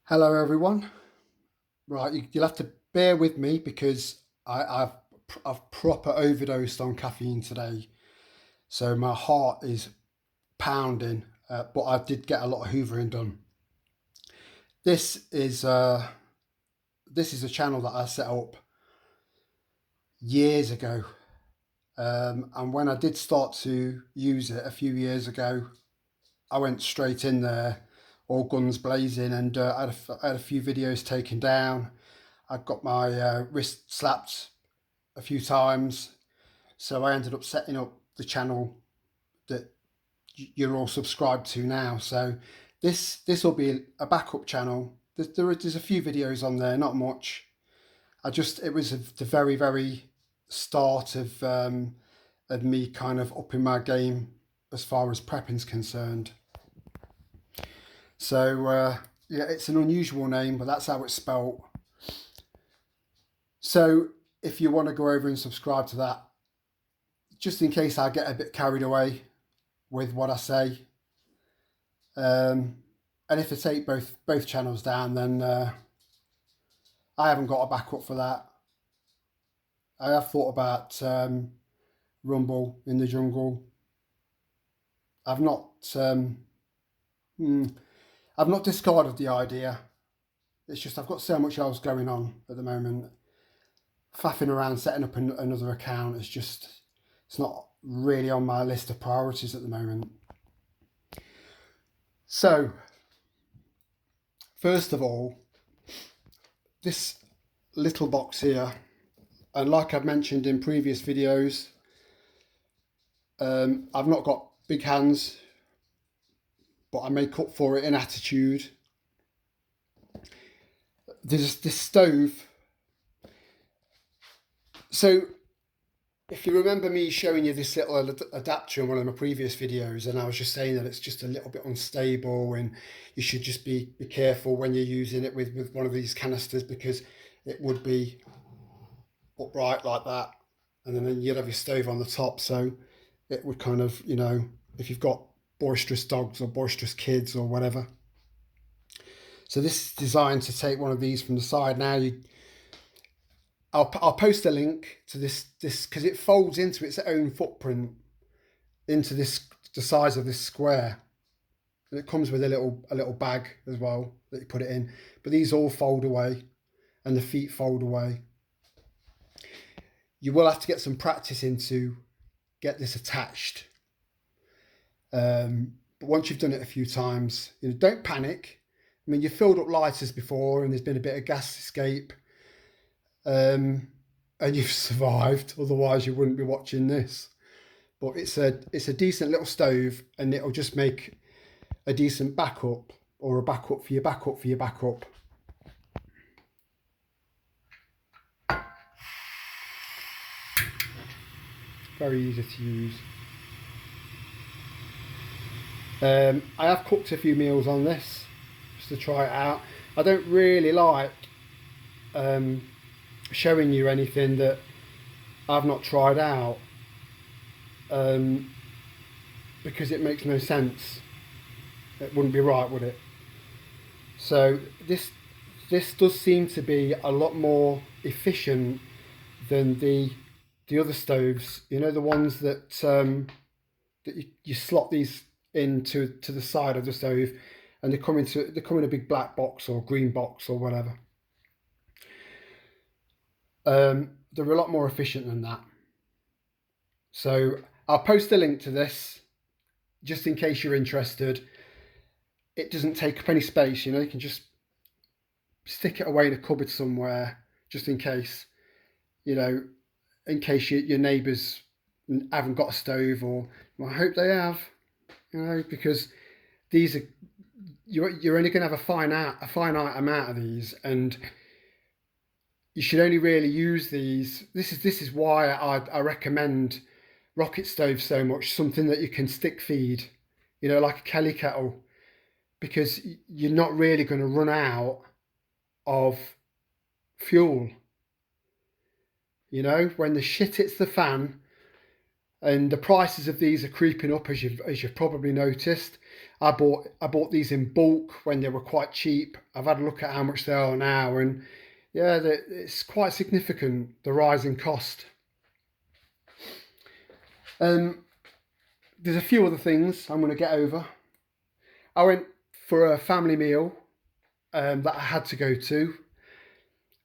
Hello, everyone. Right, you'll have to bear with me because I've proper overdosed on caffeine today, so my heart is pounding. But I did get a lot of hoovering done. This is uh, this is a channel that I set up years ago, and when I did start to use it a few years ago, I went straight in there, all guns blazing, and I had a few videos taken down. I got my wrist slapped a few times. So I ended up setting up the channel that you're all subscribed to now. So this will be a backup channel. There's a few videos on there, not much. It was the very start of me kind of upping my game as far as prepping's concerned. So yeah, it's an unusual name, but that's how it's spelt. So if you want to go over and subscribe to that, just in case I get a bit carried away with what I say, and if I take both channels down, then I haven't got a backup for that. I have thought about Rumble in the Jungle. I've not hmm, I've not discarded the idea. It's just I've got so much else going on at the moment. Faffing around setting up another account is just it's not really on my list of priorities at the moment. So first of all, this little box here, and like I've mentioned in previous videos, I've not got big hands, but I make up for it in attitude. There's this stove. So if you remember me showing you this little adapter in one of my previous videos, and I was just saying that it's just a little bit unstable and you should just be careful when you're using it with one of these canisters, because it would be upright like that, and then you'd have your stove on the top, so it would kind of, if you've got boisterous dogs or boisterous kids or whatever. So this is designed to take one of these from the side. Now I'll post a link to this because it folds into its own footprint into the size of this square, and it comes with a little bag as well that you put it in. But these all fold away, and the feet fold away. You will have to get some practice into get this attached. But once you've done it a few times, don't panic. I mean, you've filled up lighters before and there's been a bit of gas escape, and you've survived. Otherwise, you wouldn't be watching this. But it's a decent little stove, and it'll just make a decent backup, or a backup for your backup for your backup. Very easy to use. I have cooked a few meals on this just to try it out. I don't really like showing you anything that I've not tried out, because it makes no sense. It wouldn't be right, would it? So this does seem to be a lot more efficient than the other stoves. The ones that you slot these into the side of the stove, and they come in a big black box or green box or whatever. They're a lot more efficient than that. So I'll post a link to this just in case you're interested. It doesn't take up any space, you can just stick it away in a cupboard somewhere just in case, in case your neighbours haven't got a stove, or well, I hope they have, because these are you're only going to have a finite amount of these, and you should only really use these. This is why I recommend rocket stoves so much, something that you can stick feed, like a Kelly kettle, because you're not really going to run out of fuel. When the shit hits the fan, and the prices of these are creeping up, as you've probably noticed. I bought these in bulk when they were quite cheap. I've had a look at how much they are now, and yeah, it's quite significant, the rise in cost. There's a few other things I'm going to get over. I went for a family meal that I had to go to.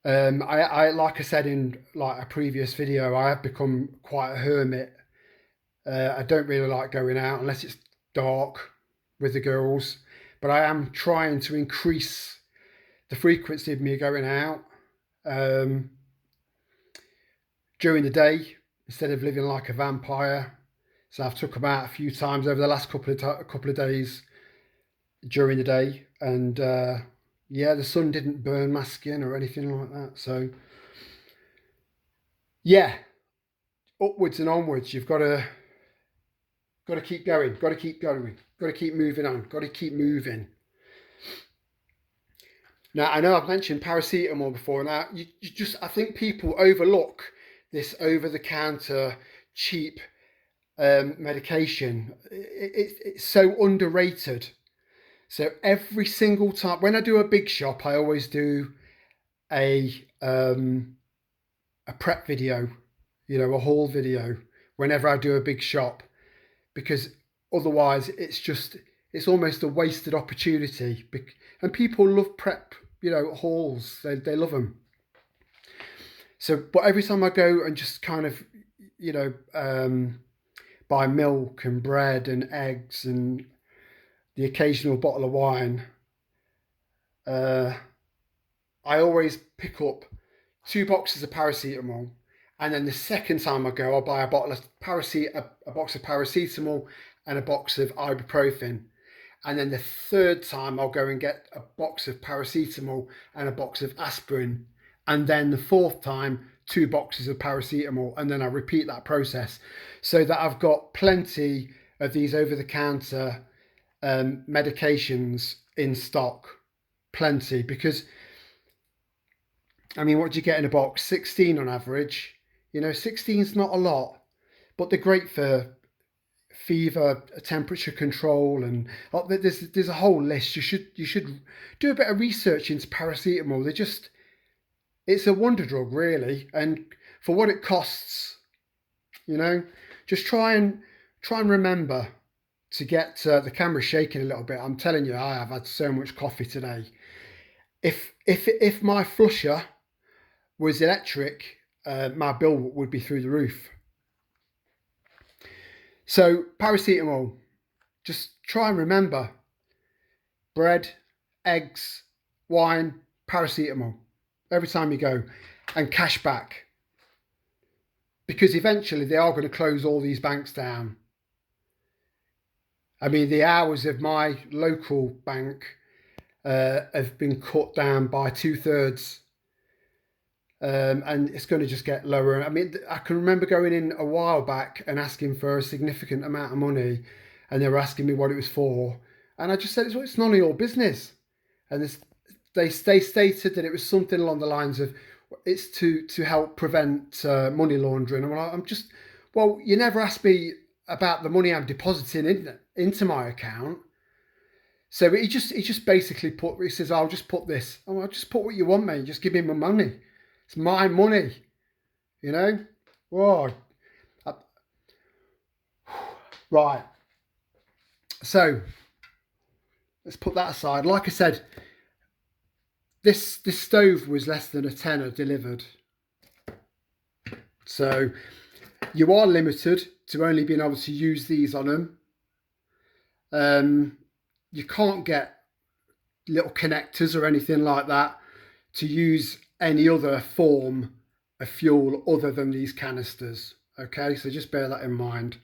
I like I said in like a previous video, I have become quite a hermit. I don't really like going out unless it's dark with the girls, but I am trying to increase the frequency of me going out during the day instead of living like a vampire. So I've took them out a few times over the last couple of days during the day, and yeah, the sun didn't burn my skin or anything like that. So yeah, upwards and onwards. You've got to keep going. Got to keep going. Got to keep moving on. Got to keep moving. Now I know I've mentioned paracetamol before. Now I think people overlook this over-the-counter cheap medication. It's so underrated. So every single time when I do a big shop, I always do a prep video, a haul video whenever I do a big shop, because otherwise it's almost a wasted opportunity. And people love prep, hauls. They love them. So, but every time I go and just kind of, buy milk and bread and eggs and the occasional bottle of wine, I always pick up 2 boxes of paracetamol, and then the second time I go, I'll buy a box of paracetamol and a box of ibuprofen, and then the third time I'll go and get a box of paracetamol and a box of aspirin, and then the fourth time 2 boxes of paracetamol, and then I repeat that process so that I've got plenty of these over-the-counter medications in stock. Plenty, because I mean, what do you get in a box? 16 on average. 16 is not a lot, but they're great for fever, temperature control, and there's a whole list. You should do a bit of research into paracetamol. It's a wonder drug, really, and for what it costs, just try and remember to get the camera shaking a little bit. I'm telling you, I have had so much coffee today. If my flusher was electric, my bill would be through the roof. So paracetamol, just try and remember: bread, eggs, wine, paracetamol every time you go, and cash back, because eventually they are going to close all these banks down. I mean, the hours of my local bank have been cut down by 2/3. And it's going to just get lower. I mean, I can remember going in a while back and asking for a significant amount of money, and they were asking me what it was for, and I just said, it's none of your business. And they stated that it was something along the lines of, it's to help prevent money laundering. And well, you never asked me about the money I'm depositing into my account. So he just basically he says, I'll just put this. Oh, I'll just put what you want, mate. Just give me my money. It's my money, Whoa. Right. So let's put that aside. Like I said, this stove was less than a tenner delivered. So you are limited to only being able to use these on them. You can't get little connectors or anything like that to use any other form of fuel other than these canisters. Okay, so just bear that in mind.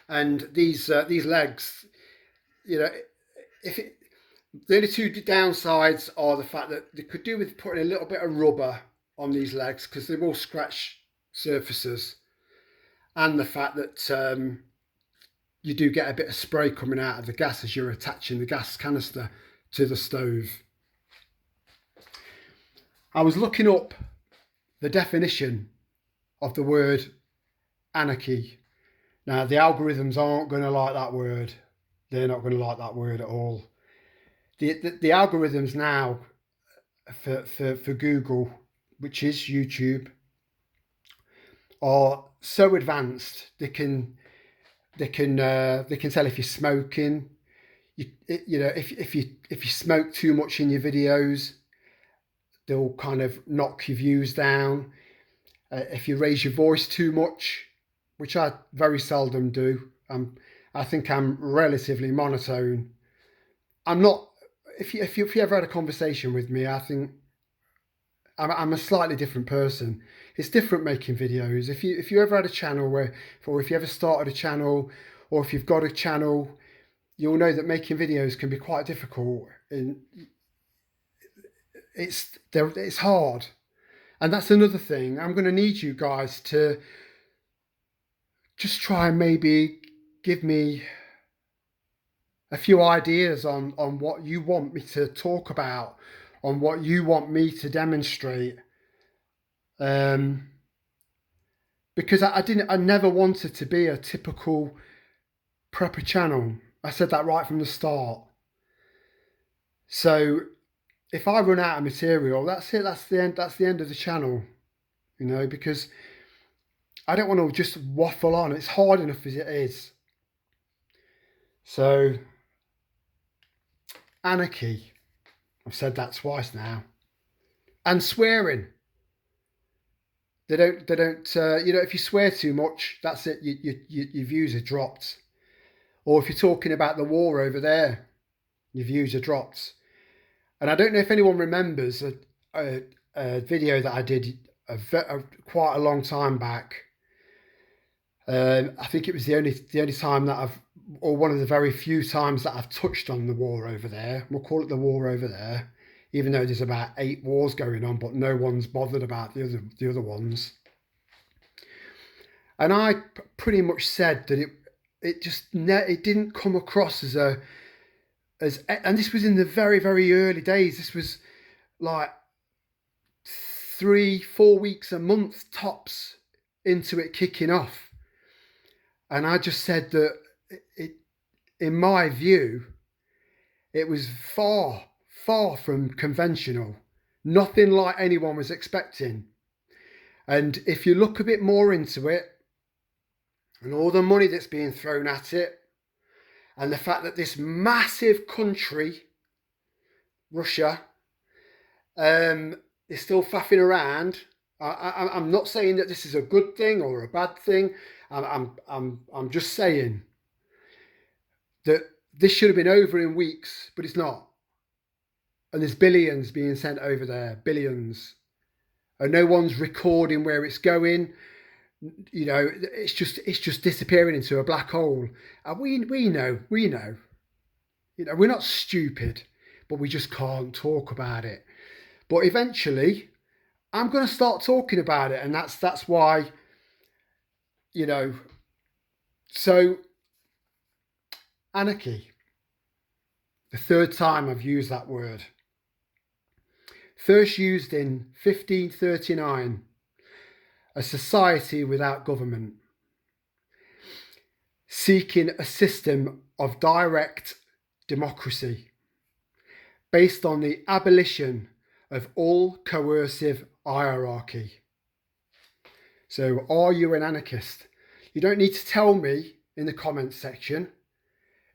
And these legs, the only 2 downsides are the fact that they could do with putting a little bit of rubber on these legs, because they will scratch surfaces, and the fact that you do get a bit of spray coming out of the gas as you're attaching the gas canister to the stove. I was looking up the definition of the word anarchy. Now, the algorithms aren't going to like that word. They're not going to like that word at all. The algorithms now for Google, which is YouTube, are so advanced. They can tell if you're smoking. If you smoke too much in your videos, they'll kind of knock your views down. If you raise your voice too much, which I very seldom do, I think I'm relatively monotone. I'm not. If you ever had a conversation with me, I think I'm a slightly different person. It's different making videos. If you ever had a channel or if you ever started a channel, or if you've got a channel, you'll know that making videos can be quite difficult, and it's hard. And that's another thing. I'm going to need you guys to just try and maybe give me a few ideas on what you want me to talk about, on what you want me to demonstrate. Because I never wanted to be a typical prepper channel. I said that right from the start. So if I run out of material, that's it. That's the end. That's the end of the channel. Because I don't want to just waffle on. It's hard enough as it is. So anarchy. I've said that twice now. And swearing. They don't. If you swear too much, that's it. Your views are dropped. Or if you're talking about the war over there, your views are dropped. And I don't know if anyone remembers a video that I did quite a long time back. I think it was the only time that or one of the very few times that I've touched on the war over there. We'll call it the war over there, even though there's about 8 wars going on, but no one's bothered about the other ones. And I pretty much said that it didn't come across as and this was in the very, very early days. This was like 3-4 weeks, a month tops into it kicking off. And I just said that in my view, it was far, far from conventional. Nothing like anyone was expecting. And if you look a bit more into it, and all the money that's being thrown at it, and the fact that this massive country, Russia, is still faffing around. I'm not saying that this is a good thing or a bad thing. I'm just saying that this should have been over in weeks, but it's not. And there's billions being sent over there, billions, and no one's recording where it's going. It's just disappearing into a black hole. And we know. We're not stupid, but we just can't talk about it. But eventually, I'm going to start talking about it, and that's why, So, anarchy. The third time I've used that word. First used in 1539. A society without government, seeking a system of direct democracy based on the abolition of all coercive hierarchy. So, are you an anarchist? You don't need to tell me in the comments section.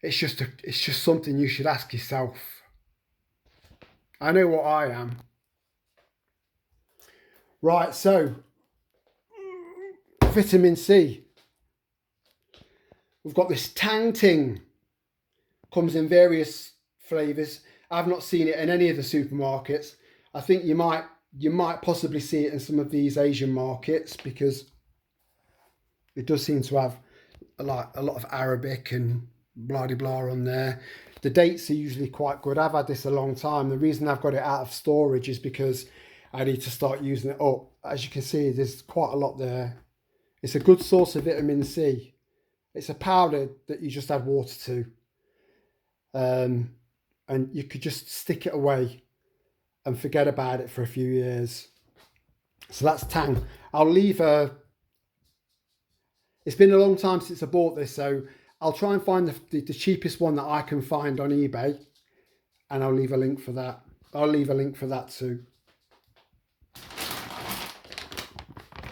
It's just something you should ask yourself. I know what I am. Right, so vitamin C. We've got this Tang Ting. Comes in various flavours. I've not seen it in any of the supermarkets. I think you might possibly see it in some of these Asian markets, because it does seem to have a lot of Arabic and blah de blah on there. The dates are usually quite good. I've had this a long time. The reason I've got it out of storage is because I need to start using it up. As you can see, there's quite a lot there. It's a good source of vitamin C. It's a powder that you just add water to. And you could just stick it away and forget about it for a few years. So that's Tang. I'll leave It's been a long time since I bought this, so I'll try and find the cheapest one that I can find on eBay, and I'll leave a link for that. I'll leave a link for that too.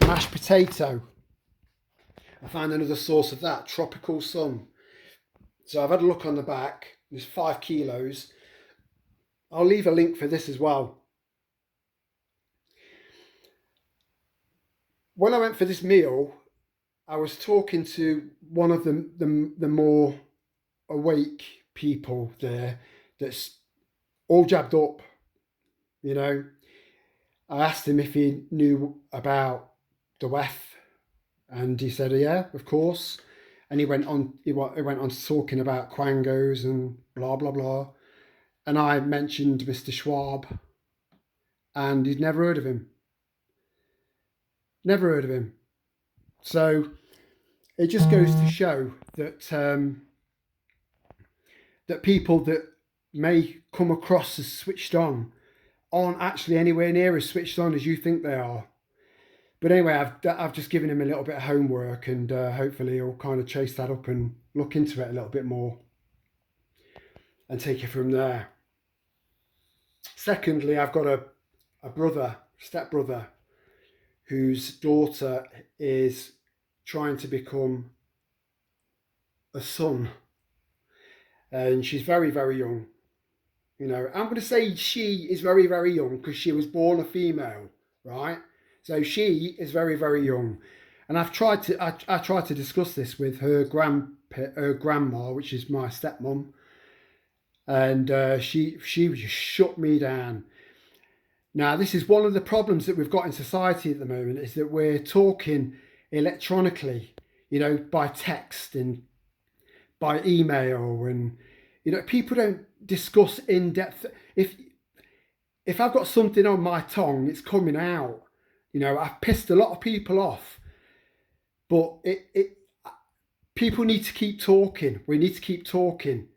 Mashed potato. I found another source of that, Tropical Sun. So I've had a look on the back. There's 5 kilos. I'll leave a link for this as well. When I went for this meal, I was talking to one of the more awake people there that's all jabbed up, you know. I asked him if he knew about the WEF, and he said, yeah, of course. And he went on talking about quangos and blah, blah, blah. And I mentioned Mr. Schwab, and he'd never heard of him. Never heard of him. So it just goes to show that that people that may come across as switched on aren't actually anywhere near as switched on as you think they are. But anyway, I've just given him a little bit of homework, and hopefully he'll kind of chase that up and look into it a little bit more and take it from there. Secondly, I've got a stepbrother, whose daughter is trying to become a son, and she's very, very young. You know, I'm going to say she is very, very young because she was born a female, right? So she is very, very young, and I've tried to I tried to discuss this with her grandma, which is my stepmom, and she just shut me down. Now, this is one of the problems that we've got in society at the moment, is that we're talking electronically, you know, by text and by email, and, you know, people don't discuss in depth. If I've got something on my tongue, it's coming out. You know, I've pissed a lot of people off, but people need to keep talking. We need to keep talking.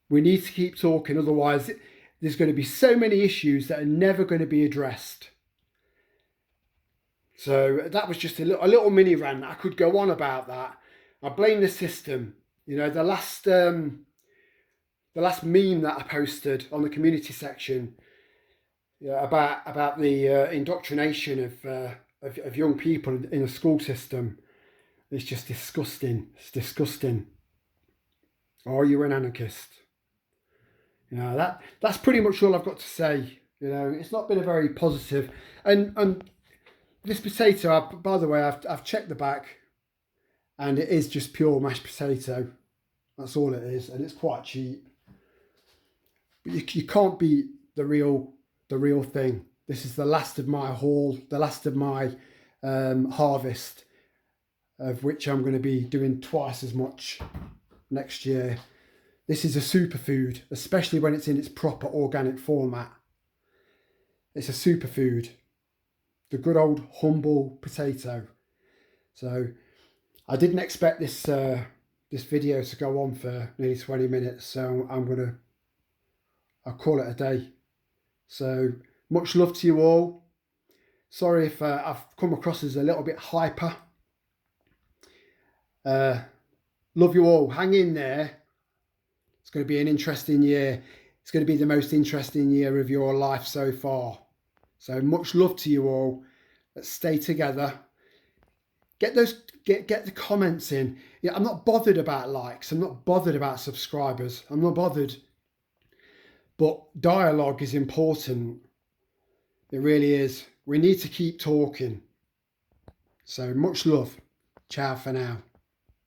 We need to keep talking, otherwise there's going to be so many issues that are never going to be addressed. So that was just a little mini rant. I could go on about that. I blame the system. You know, the last meme that I posted on the community section, yeah, about the indoctrination of young people in the school system, is just disgusting. It's disgusting. Are you an anarchist? You know, that's pretty much all I've got to say. You know, it's not been a very positive. And this potato, by the way, I've checked the back, and it is just pure mashed potato. That's all it is, and it's quite cheap. But you can't beat the real thing. This is the last of my haul, the last of my harvest, of which I'm going to be doing twice as much next year. This is a superfood, especially when it's in its proper organic format. It's a superfood. The good old humble potato. So I didn't expect this this video to go on for nearly 20 minutes, so I'll call it a day. So much love to you all. Sorry if I've come across as a little bit hyper. Love you all. Hang in there. It's going to be an interesting year. It's going to be the most interesting year of your life so far. So much love to you all. Let's stay together. Get the comments in. Yeah, I'm not bothered about likes. I'm not bothered about subscribers. I'm not bothered. But dialogue is important. It really is. We need to keep talking. So much love. Ciao for now.